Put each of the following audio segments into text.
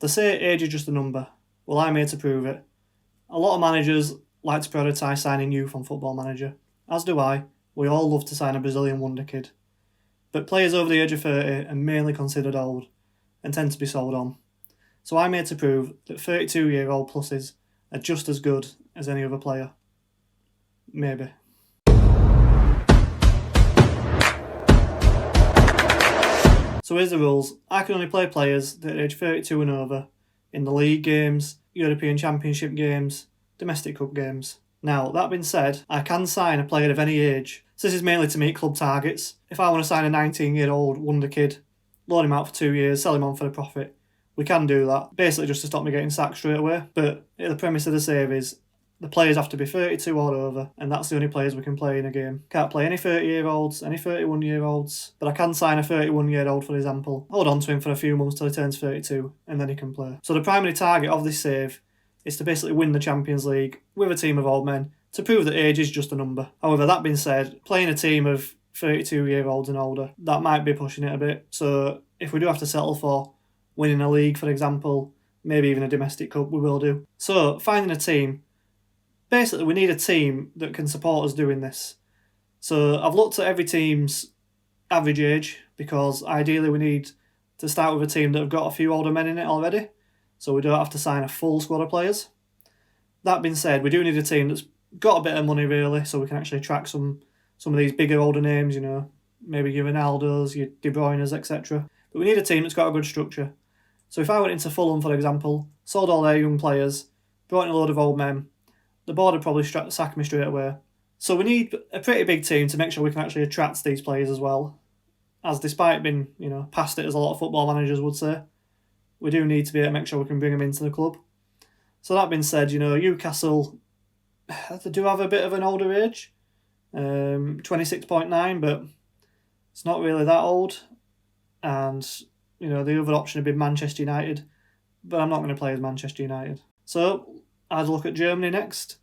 They say age is just a number. Well, I'm here to prove it. A lot of managers like to prioritise signing youth on Football Manager. As do I. We all love to sign a Brazilian wonder kid. But players over the age of 30 are mainly considered old and tend to be sold on. So I'm here to prove that 32-year-old pluses are just as good as any other player. Maybe. So here's the rules. I can only play players that are age 32 and over in the league games, European Championship games, domestic cup games. Now, that being said, I can sign a player of any age. So this is mainly to meet club targets. If I want to sign a 19-year-old wonder kid, loan him out for 2 years, sell him on for a profit, we can do that. Basically just to stop me getting sacked straight away. But the premise of the save is the players have to be 32 or over, and that's the only players we can play in a game. Can't play any 30-year-olds, any 31-year-olds, but I can sign a 31-year-old, for example, hold on to him for a few months till he turns 32, and then he can play. So the primary target of this save is to basically win the Champions League with a team of old men, to prove that age is just a number. However, that being said, playing a team of 32-year-olds and older, that might be pushing it a bit. So if we do have to settle for winning a league, for example, maybe even a domestic cup, we will do. So finding a team, basically we need a team that can support us doing this. So I've looked at every team's average age, because ideally we need to start with a team that have got a few older men in it already, so we don't have to sign a full squad of players. That being said, we do need a team that's got a bit of money really, so we can actually attract some of these bigger older names, maybe your Ronaldos, your De Bruynes, etc. But we need a team that's got a good structure. So if I went into Fulham, for example, sold all their young players, brought in a load of old men, the board would probably sack me straight away. So we need a pretty big team to make sure we can actually attract these players as well. As despite being, past it as a lot of football managers would say, we do need to be able to make sure we can bring them into the club. So that being said, Newcastle, they do have a bit of an older age, 26.9, but it's not really that old. And, the other option would be Manchester United, but I'm not going to play as Manchester United. So I'd look at Germany next.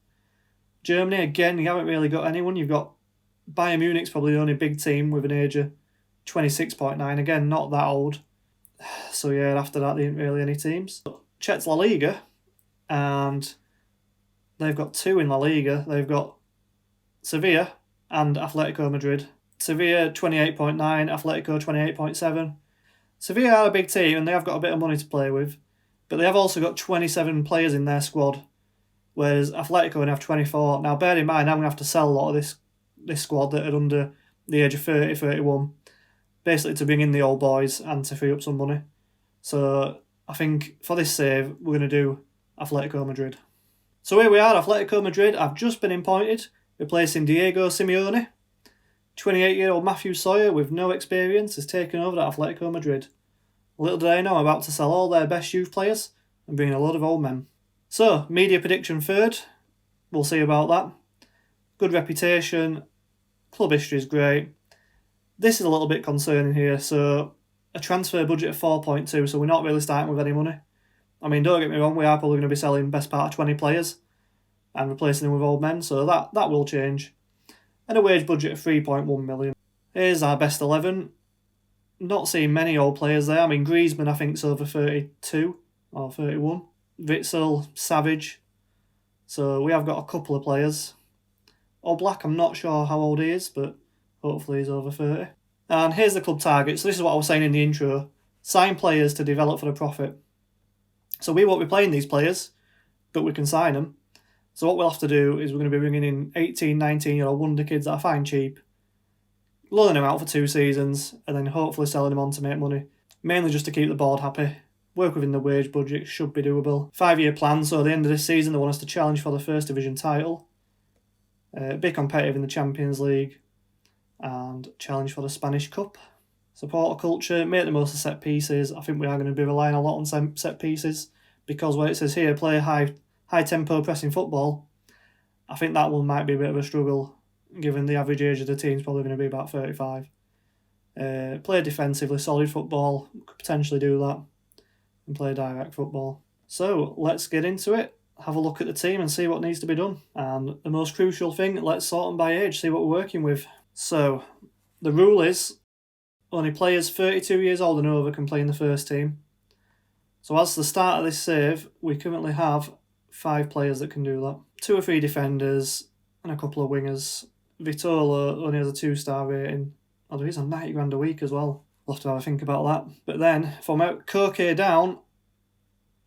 Germany, again, you haven't really got anyone. You've got Bayern Munich's probably the only big team with an age of 26.9. Again, not that old. So yeah, after that, there ain't really any teams. Checked La Liga, and they've got two in La Liga. They've got Sevilla and Athletico Madrid. Sevilla 28.9, Atletico 28.7. Sevilla are a big team and they have got a bit of money to play with, but they have also got 27 players in their squad, whereas Atletico only have 24. Now bear in mind, I'm going to have to sell a lot of this squad that are under the age of 30, 31, basically to bring in the old boys and to free up some money. So I think for this save, we're going to do Atletico Madrid. So here we are, Atletico Madrid. I've just been appointed, replacing Diego Simeone. 28-year-old Matthew Sawyer with no experience has taken over at Atletico Madrid. Little did I know I'm about to sell all their best youth players and bring in a load of old men. So, media prediction third. We'll see about that. Good reputation. Club history is great. This is a little bit concerning here. So, a transfer budget of 4.2, so we're not really starting with any money. I mean, don't get me wrong, we are probably going to be selling best part of 20 players and replacing them with old men, so that will change. And a wage budget of 3.1 million. Here's our best 11. Not seeing many old players there. I mean, Griezmann, I think, is over 32 or 31. Witsel, Savage. So we have got a couple of players. Oblak, I'm not sure how old he is, but hopefully he's over 30. And here's the club target. So this is what I was saying in the intro. Sign players to develop for a profit. So we won't be playing these players, but we can sign them. So what we'll have to do is we're going to be bringing in 18, 19-year-old wonder kids that I find cheap, loaning them out for 2 seasons, and then hopefully selling them on to make money. Mainly just to keep the board happy. Work within the wage budget should be doable. 5-year plan, so at the end of this season they want us to challenge for the First Division title, be competitive in the Champions League, and challenge for the Spanish Cup. Support a culture, make the most of set pieces. I think we are going to be relying a lot on set pieces, because where it says here, play high tempo pressing football, I think that one might be a bit of a struggle, given the average age of the team's probably going to be about 35. Play defensively, solid football, could potentially do that, and play direct football. So let's get into it, have a look at the team and see what needs to be done. And the most crucial thing, let's sort them by age, see what we're working with. So the rule is only players 32 years old and over can play in the first team. So as the start of this save, we currently have 5 players that can do that. 2 or 3 defenders and a couple of wingers. Vitolo only has a 2-star rating, although he's on 90 grand a week as well. We'll have to have a think about that. But then, from Koke down,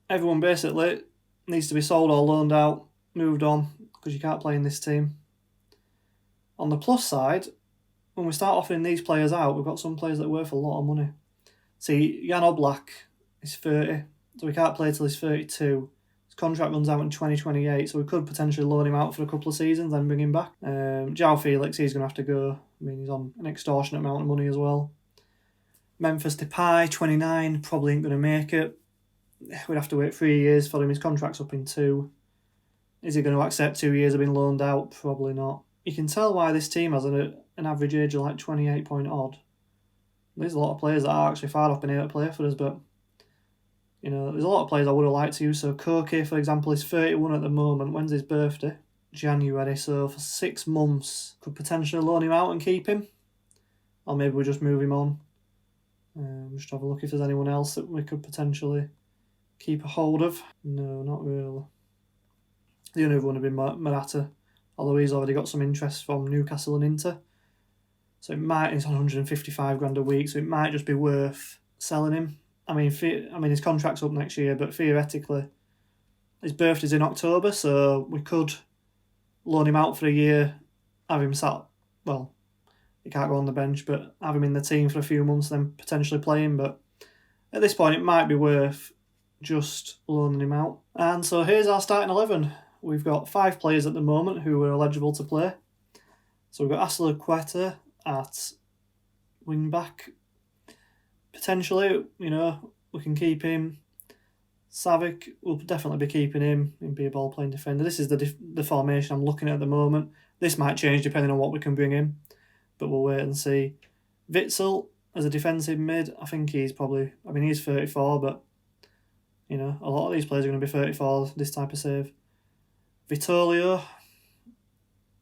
everyone basically needs to be sold or loaned out, moved on, because you can't play in this team. On the plus side, when we start offering these players out, we've got some players that are worth a lot of money. See, Jan Oblak is 30, so we can't play till he's 32. His contract runs out in 2028, so we could potentially loan him out for a couple of seasons, then bring him back. João Felix, he's going to have to go. I mean, he's on an extortionate amount of money as well. Memphis Depay, 29, probably ain't going to make it. We'd have to wait 3 years for him. His contract's up in 2. Is he going to accept 2 years of being loaned out? Probably not. You can tell why this team has an average age of like 28 point odd. There's a lot of players that are actually far off being able to play for us, but you know, there's a lot of players I would have liked to use. So Koke, for example, is 31 at the moment. When's his birthday? January. So for 6 months, could potentially loan him out and keep him, or maybe we just move him on. Just have a look if there's anyone else that we could potentially keep a hold of. No, not really. The only other one would be Morata, although he's already got some interest from Newcastle and Inter. So he's on 155 grand a week, so it might just be worth selling him. I mean, his contract's up next year, but theoretically, his birthday's in October, so we could loan him out for a year, have him sat, well, he can't go on the bench, but have him in the team for a few months, then potentially play him. But at this point, it might be worth just loaning him out. And so here's our starting 11. We've got 5 players at the moment who are eligible to play. So we've got Athletico at wing back. Potentially, you know, we can keep him. Savic, we'll definitely be keeping him. He'll be a ball-playing defender. This is the formation I'm looking at the moment. This might change depending on what we can bring in, but we'll wait and see. Witsel as a defensive mid, I think he's 34, but you know, a lot of these players are going to be 34 this type of save. Vitolio,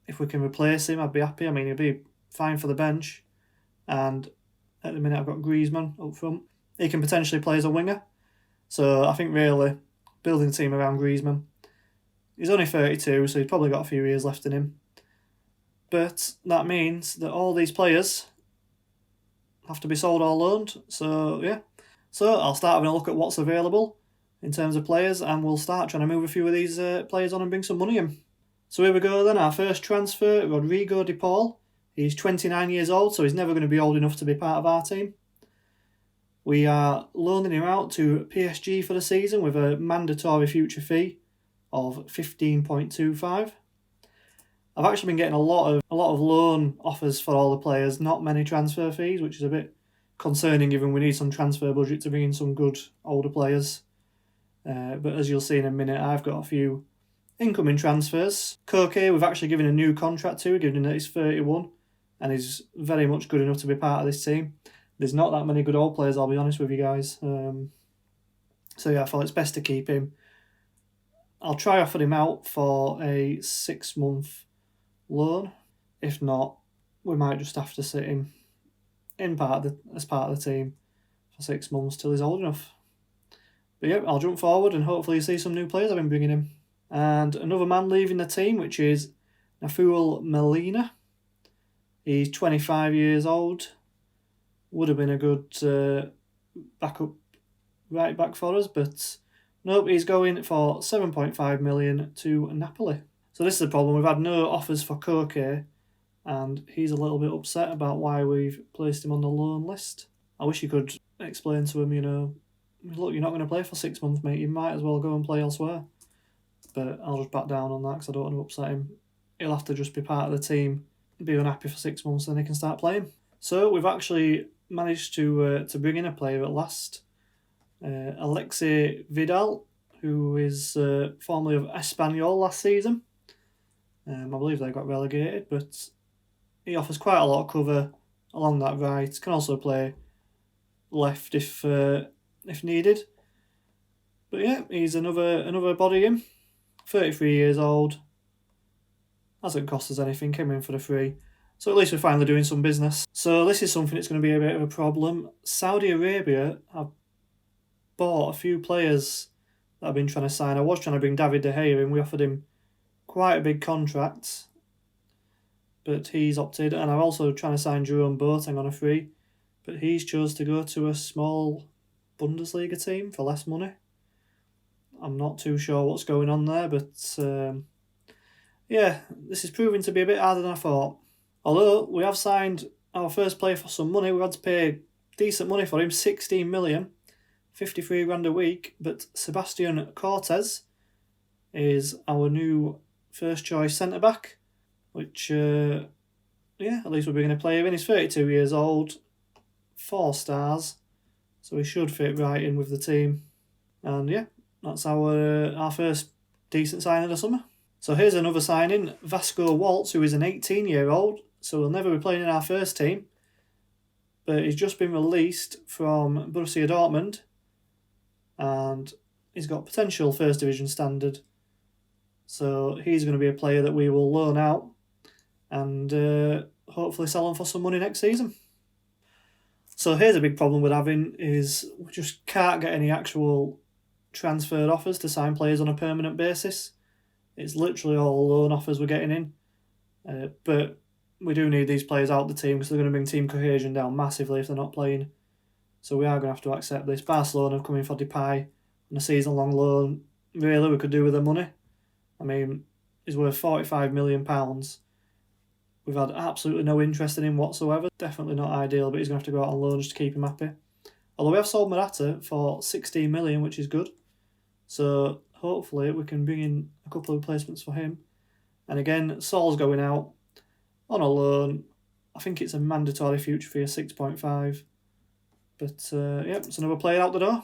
if we can replace him, I'd be happy. I mean, he'll be fine for the bench. And at the minute, I've got Griezmann up front. He can potentially play as a winger. So I think really building a team around Griezmann. He's only 32, so he's probably got a few years left in him. But that means that all these players have to be sold or loaned. So, yeah. So I'll start having a look at what's available in terms of players, and we'll start trying to move a few of these players on and bring some money in. So here we go then, our first transfer, Rodrigo de Paul. He's 29 years old, so he's never going to be old enough to be part of our team. We are loaning him out to PSG for the season with a mandatory future fee of 15.25. I've actually been getting a lot of loan offers for all the players, not many transfer fees, which is a bit concerning given we need some transfer budget to bring in some good older players. But as you'll see in a minute, I've got a few incoming transfers. Koke, we've actually given a new contract to, given him that he's 31, and he's very much good enough to be part of this team. There's not that many good old players, I'll be honest with you guys. So yeah, I thought it's best to keep him. I'll try offer him out for a 6-month loan. If not, we might just have to sit him as part of the team for 6 months till he's old enough. But yeah, I'll jump forward and hopefully you see some new players I've been bringing in. And another man leaving the team, which is Nafuel Melina. He's 25 years old. Would have been a good backup right back for us, but nope, he's going for 7.5 million to Napoli. So this is the problem. We've had no offers for Koke, and he's a little bit upset about why we've placed him on the loan list. I wish you could explain to him, you know, look, you're not going to play for 6 months, mate. You might as well go and play elsewhere. But I'll just back down on that because I don't want to upset him. He'll have to just be part of the team, be unhappy for 6 months, then he can start playing. So we've actually managed to bring in a player at last. Alexei Vidal, who is formerly of Espanyol last season. I believe they got relegated, but he offers quite a lot of cover along that right. Can also play left if needed. But yeah, he's another body in. 33 years old. Hasn't cost us anything, came in for the free. So at least we're finally doing some business. So this is something that's going to be a bit of a problem. Saudi Arabia have bought a few players that I've been trying to sign. I was trying to bring David De Gea in. We offered him quite a big contract, but he's opted. And I'm also trying to sign Jerome Boateng on a free, but he's chose to go to a small Bundesliga team for less money. I'm not too sure what's going on there, but yeah, this is proving to be a bit harder than I thought. Although we have signed our first player for some money, we've had to pay decent money for him, 16 million, 53 grand a week. But Sebastian Cortez is our new first choice centre back, which at least we're going to play him in. He's 32 years old, 4 stars, so he should fit right in with the team. And yeah, that's our first decent signing of the summer. So here's another signing, Vasco Waltz, who is an 18-year-old, so he'll never be playing in our first team. But he's just been released from Borussia Dortmund, and he's got potential first division standard. So he's going to be a player that we will loan out and hopefully sell him for some money next season. So here's a big problem we're having is we just can't get any actual transferred offers to sign players on a permanent basis. It's literally all loan offers we're getting in. But we do need these players out of the team because they're going to bring team cohesion down massively if they're not playing. So we are going to have to accept this. Barcelona have come in for Depay on a season-long loan. Really, we could do with the money. I mean, he's worth £45 million. We've had absolutely no interest in him whatsoever. Definitely not ideal, but he's going to have to go out on loan just to keep him happy. Although we have sold Morata for 16 million, which is good. So hopefully we can bring in a couple of replacements for him. And again, Saul's going out on a loan. I think it's a mandatory future fee of 6.5. But it's another player out the door.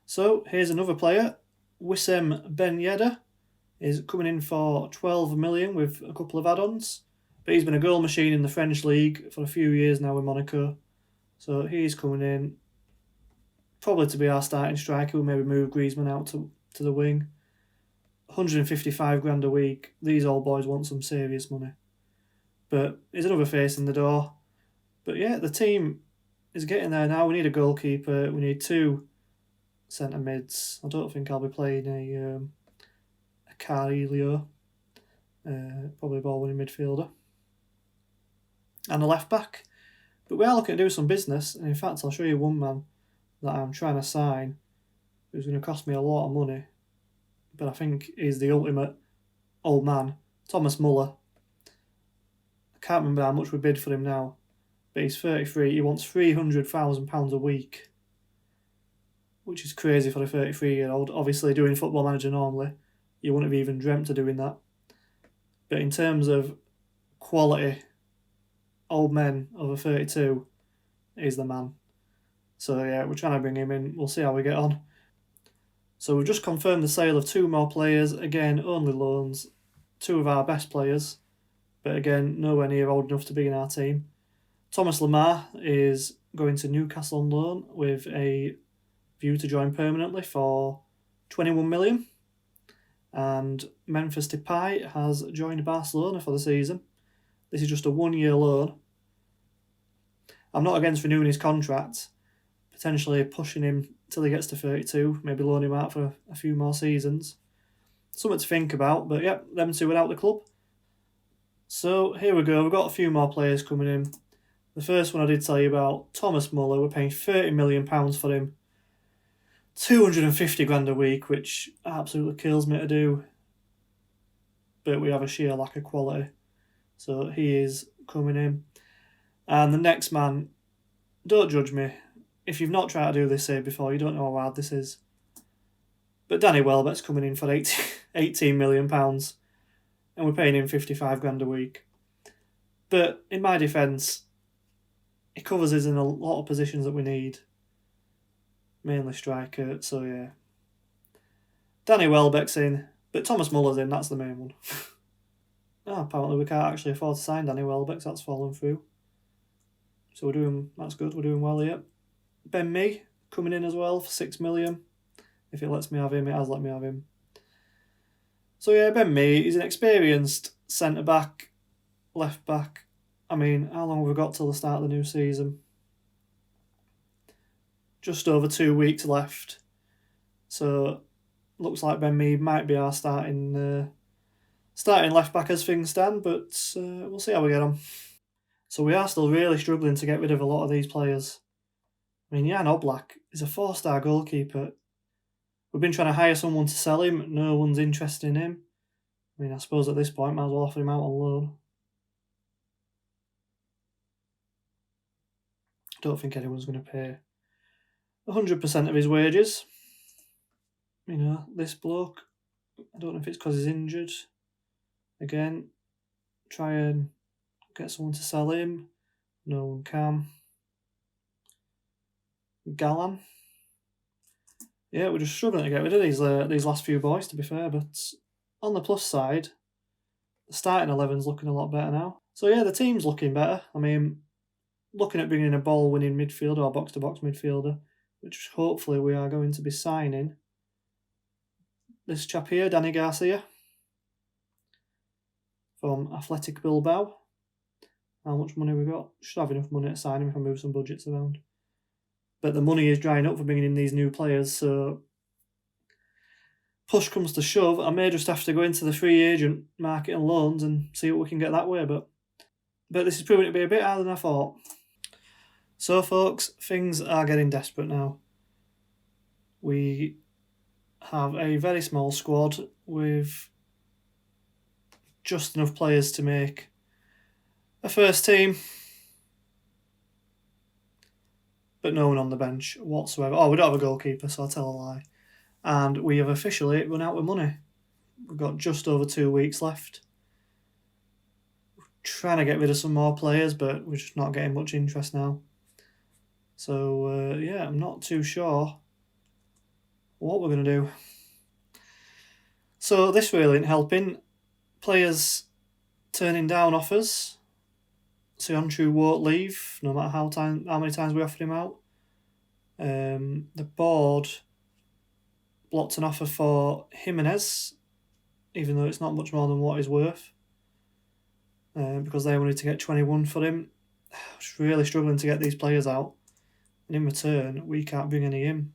So here's another player. Wissam Ben Yedder is coming in for 12 million with a couple of add-ons. But he's been a goal machine in the French league for a few years now with Monaco. So he's coming in probably to be our starting striker. We'll maybe move Griezmann out to the wing. 155 grand a week. These old boys want some serious money. But he's another face in the door. But yeah, the team is getting there now. We need a goalkeeper. We need 2 centre mids. I don't think I'll be playing a Carrillo. Probably a ball-winning midfielder. And a left-back. But we are looking to do some business. And in fact, I'll show you one man that I'm trying to sign who's going to cost me a lot of money. But I think he's the ultimate old man. Thomas Muller. I can't remember how much we bid for him now. But he's 33. He wants £300,000 a week. Which is crazy for a 33-year-old. Obviously, doing Football Manager normally, you wouldn't have even dreamt of doing that. But in terms of quality, old men over 32 is the man. So yeah, we're trying to bring him in. We'll see how we get on. So we've just confirmed the sale of 2 more players. Again, only loans. 2 of our best players. But again, nowhere near old enough to be in our team. Thomas Lemar is going to Newcastle on loan with a view to join permanently for 21 million. And Memphis Depay has joined Barcelona for the season. This is just a 1-year loan. I'm not against renewing his contract, potentially pushing him till he gets to 32, maybe loan him out for a few more seasons. Something to think about, but yeah, them 2 are out the club. So here we go, we've got a few more players coming in. The first one I did tell you about, Thomas Muller, we're paying £30 million for him. 250 grand a week, which absolutely kills me to do. But we have a sheer lack of quality. So he is coming in. And the next man, don't judge me. If you've not tried to do this here before, you don't know how hard this is. But Danny Welbeck's coming in for £18 million. And we're paying him 55 grand a week. But in my defence, he covers us in a lot of positions that we need. Mainly striker, so yeah. Danny Welbeck's in, but Thomas Muller's in, that's the main one. Apparently we can't actually afford to sign Danny Welbeck, so that's fallen through. So that's good, we're doing well here. Ben Mee coming in as well for 6 million. If it lets me have him, it has let me have him. So yeah, Ben Mee, he's an experienced centre-back, left-back. I mean, how long have we got till the start of the new season? just over 2 weeks left. So looks like Ben Mead might be our starting left back as things stand, but we'll see how we get on. So we are still really struggling to get rid of a lot of these players. I mean, Jan Oblak is a 4-star goalkeeper. We've been trying to hire someone to sell him. No one's interested in him. I mean, I suppose at this point, might as well offer him out on loan. I don't think anyone's going to pay 100% of his wages. You know, this bloke, I don't know if it's because he's injured. Again, try and get someone to sell him. No one can. Galan. Yeah, we're just struggling to get rid of these last few boys, to be fair. But on the plus side, the starting 11's looking a lot better now. So yeah, the team's looking better. I mean, looking at bringing in a ball-winning midfielder or box-to-box midfielder, which hopefully we are going to be signing. This chap here, Danny Garcia, from Athletic Bilbao. How much money we got? Should have enough money to sign him if I move some budgets around. But the money is drying up for bringing in these new players, so push comes to shove, I may just have to go into the free agent market and loans and see what we can get that way. But this is proving to be a bit harder than I thought. So, folks, things are getting desperate now. We have a very small squad with just enough players to make a first team, but no one on the bench whatsoever. Oh, we don't have a goalkeeper, so I'll tell a lie. And we have officially run out of money. We've got just over 2 weeks left. We're trying to get rid of some more players, but we're just not getting much interest now. So, yeah, I'm not too sure what we're going to do. So this really ain't helping. Players turning down offers. Sionchu won't leave, no matter how many times we offered him out. The board blocked an offer for Jimenez, even though it's not much more than what he's worth, because they wanted to get 21 for him. Just really struggling to get these players out. And in return, we can't bring any in.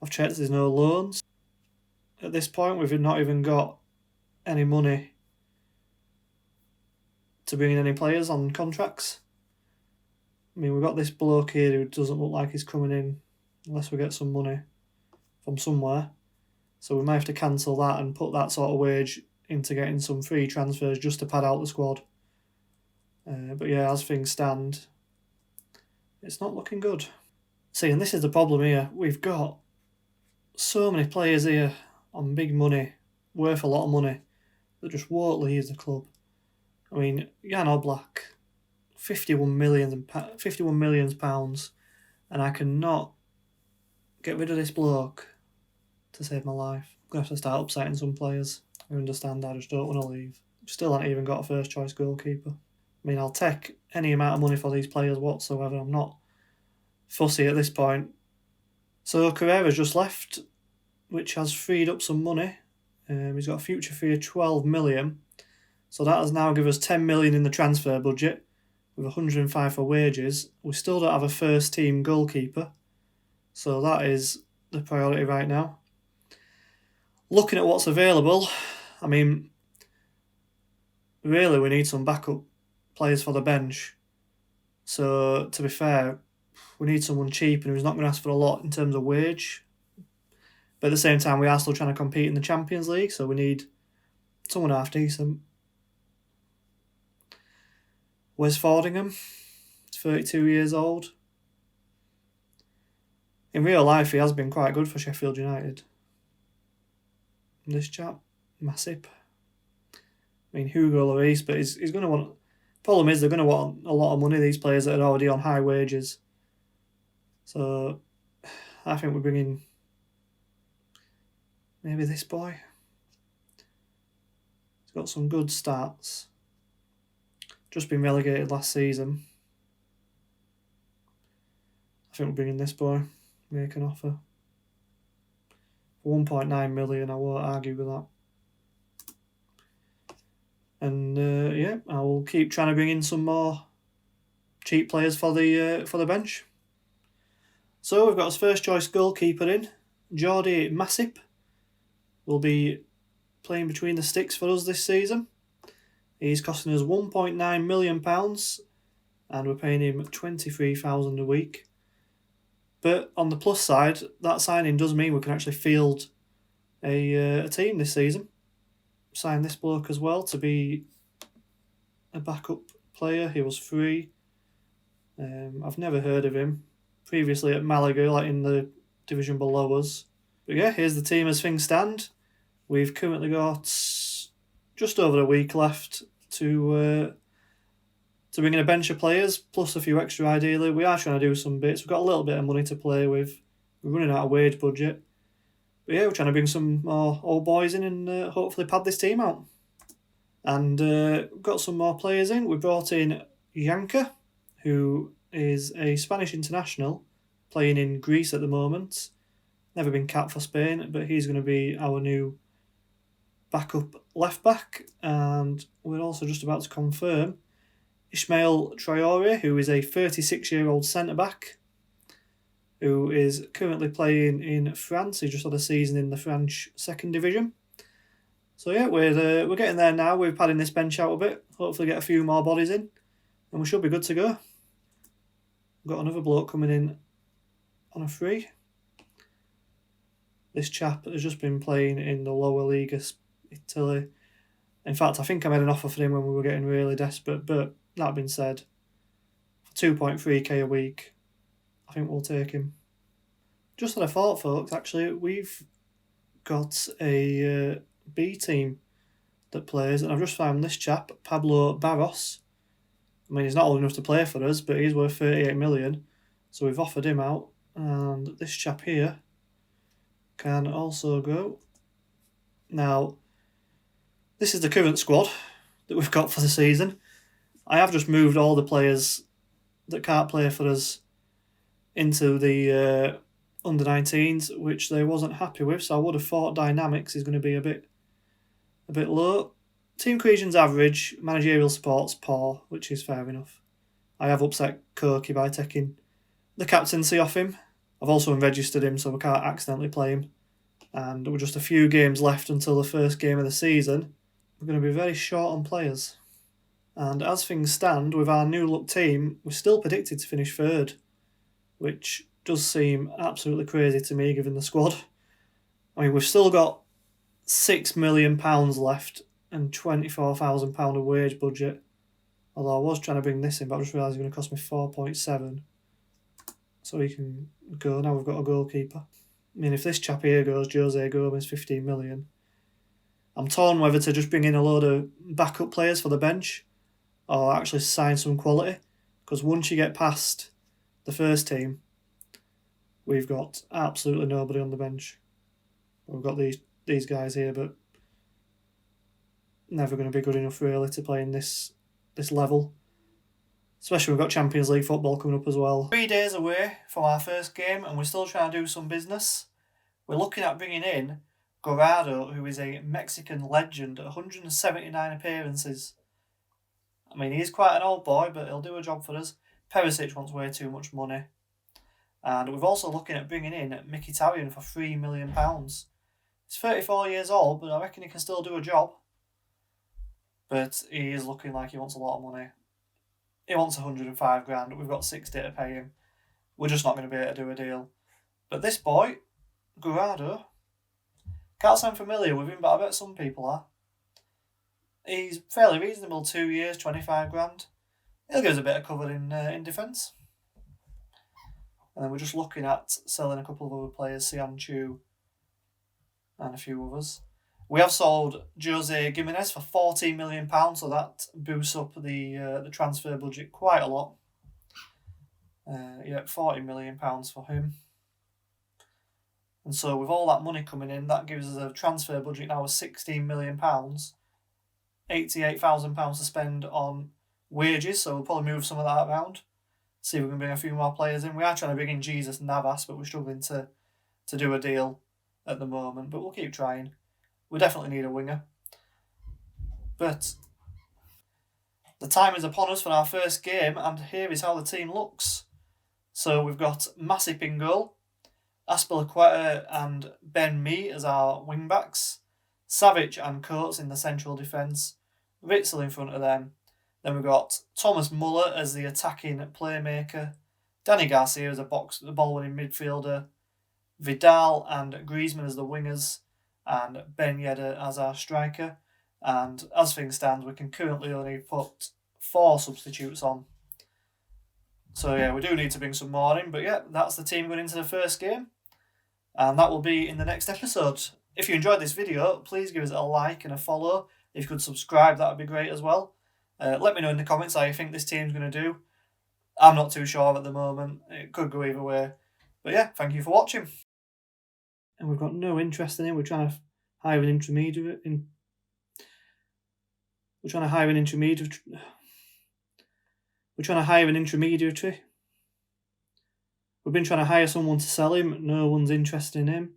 I've checked, there's no loans. At this point, we've not even got any money to bring in any players on contracts. I mean, we've got this bloke here who doesn't look like he's coming in unless we get some money from somewhere. So we might have to cancel that and put that sort of wage into getting some free transfers just to pad out the squad. But yeah, as things stand, it's not looking good. See, and this is the problem here. We've got so many players here on big money, worth a lot of money, that just won't leave the club. I mean, Jan Oblak, 51 million pounds, and I cannot get rid of this bloke to save my life. I'm going to have to start upsetting some players. I understand, I just don't want to leave. Still haven't even got a first choice goalkeeper. I mean, I'll take any amount of money for these players whatsoever. I'm not fussy at this point. So Carrera's just left, which has freed up some money. He's got a future fee of 12 million. So that has now given us 10 million in the transfer budget, with 105 for wages. We still don't have a first team goalkeeper. So that is the priority right now. Looking at what's available, I mean, really we need some backup players for the bench. So to be fair, we need someone cheap and who's not going to ask for a lot in terms of wage. But at the same time, we are still trying to compete in the Champions League, so we need someone half decent. Wes Fordingham, he's 32 years old. In real life, he has been quite good for Sheffield United. This chap, Masip. I mean, Hugo Lloris, but he's going to want... Problem is, they're going to want a lot of money, these players that are already on high wages. So, I think we're bringing maybe this boy. He's got some good stats. Just been relegated last season. I think we're bringing this boy. Make an offer. For 1.9 million, I won't argue with that. And yeah, I will keep trying to bring in some more cheap players for the bench. So we've got his first choice goalkeeper in. Jordi Masip will be playing between the sticks for us this season. He's costing us £1.9 million and we're paying him $23,000 a week. But on the plus side, that signing does mean we can actually field a team this season. Sign this bloke as well to be a backup player. He was free. I've never heard of him. Previously at Malaga, like in the division below us. But yeah, here's the team as things stand. We've currently got just over a week left to bring in a bench of players, plus a few extra ideally. We are trying to do some bits. We've got a little bit of money to play with. We're running out of wage budget. But yeah, we're trying to bring some more old boys in and hopefully pad this team out. And we've got some more players in. We brought in Yanka, who is a Spanish international playing in Greece at the moment. Never been capped for Spain, but he's going to be our new backup left back. And we're also just about to confirm Ismail Traore, who is a 36-year-old centre back, who is currently playing in France. He just had a season in the French second division. So yeah, we're getting there now. We're padding this bench out a bit. Hopefully get a few more bodies in, and we should be good to go. We've got another bloke coming in on a free. This chap has just been playing in the lower league of Italy. In fact, I think I made an offer for him when we were getting really desperate, but that being said, for 2.3k a week, I think we'll take him. Just had a thought, folks, actually, we've got a B team that plays, and I've just found this chap, Pablo Barros. I mean, he's not old enough to play for us, but he's worth 38 million, so we've offered him out, and this chap here can also go. Now, this is the current squad that we've got for the season. I have just moved all the players that can't play for us into the under-19s, which they wasn't happy with, so I would have thought dynamics is going to be a bit low. Team cohesion's average, managerial support's poor, which is fair enough. I have upset Koki by taking the captaincy off him. I've also unregistered him, so we can't accidentally play him. And with just a few games left until the first game of the season, we're going to be very short on players. And as things stand, with our new look team, we're still predicted to finish third, which does seem absolutely crazy to me given the squad. I mean, we've still got £6 million left and £24,000 of wage budget. Although I was trying to bring this in, but I just realised it's going to cost me 4.7. So he can go. Now we've got a goalkeeper. I mean, if this chap here goes, Jose Gomez, 15 million. I'm torn whether to just bring in a load of backup players for the bench or actually sign some quality. Because once you get past the first team, we've got absolutely nobody on the bench. We've got these guys here, but never going to be good enough really to play in this level. Especially we've got Champions League football coming up as well. 3 days away from our first game and we're still trying to do some business. We're looking at bringing in Gorado, who is a Mexican legend at 179 appearances. I mean, he's quite an old boy, but he'll do a job for us. Perisic wants way too much money. And we're also looking at bringing in Mkhitaryan for £3 million. He's 34 years old, but I reckon he can still do a job. But he is looking like he wants a lot of money. He wants 105 grand. We've got 60 to pay him. We're just not going to be able to do a deal. But this boy, Gorado, can't sound familiar with him, but I bet some people are. He's fairly reasonable, 2 years, 25 grand. He'll give us a bit of cover in defence. And then we're just looking at selling a couple of other players, Sian Chu and a few others. We have sold Jose Gimenez for £14 million, so that boosts up the transfer budget quite a lot. £40 million for him. And so with all that money coming in, that gives us a transfer budget now of £16 million, £88,000 to spend on wages, so we'll probably move some of that around. See if we can bring a few more players in. We are trying to bring in Jesus Navas, but we're struggling to do a deal at the moment, but we'll keep trying. We definitely need a winger. But the time is upon us for our first game, and here is how the team looks. So we've got Masip in goal, Aspilicueta and Ben Mee as our wing backs, Savic and Coates in the central defence, Witzel in front of them. Then we've got Thomas Muller as the attacking playmaker, Danny Garcia as a ball-winning midfielder, Vidal and Griezmann as the wingers, and Ben Yedder as our striker. And as things stand, we can currently only put 4 substitutes on. So yeah, we do need to bring some more in, but yeah, that's the team going into the first game. And that will be in the next episode. If you enjoyed this video, please give us a like and a follow. If you could subscribe, that would be great as well. Let me know in the comments how you think this team's going to do. I'm not too sure at the moment. It could go either way. But yeah, thank you for watching. And we've got no interest in it. We're trying to hire an intermediary. We're trying to hire an intermediary. We've been trying to hire someone to sell him. No one's interested in him.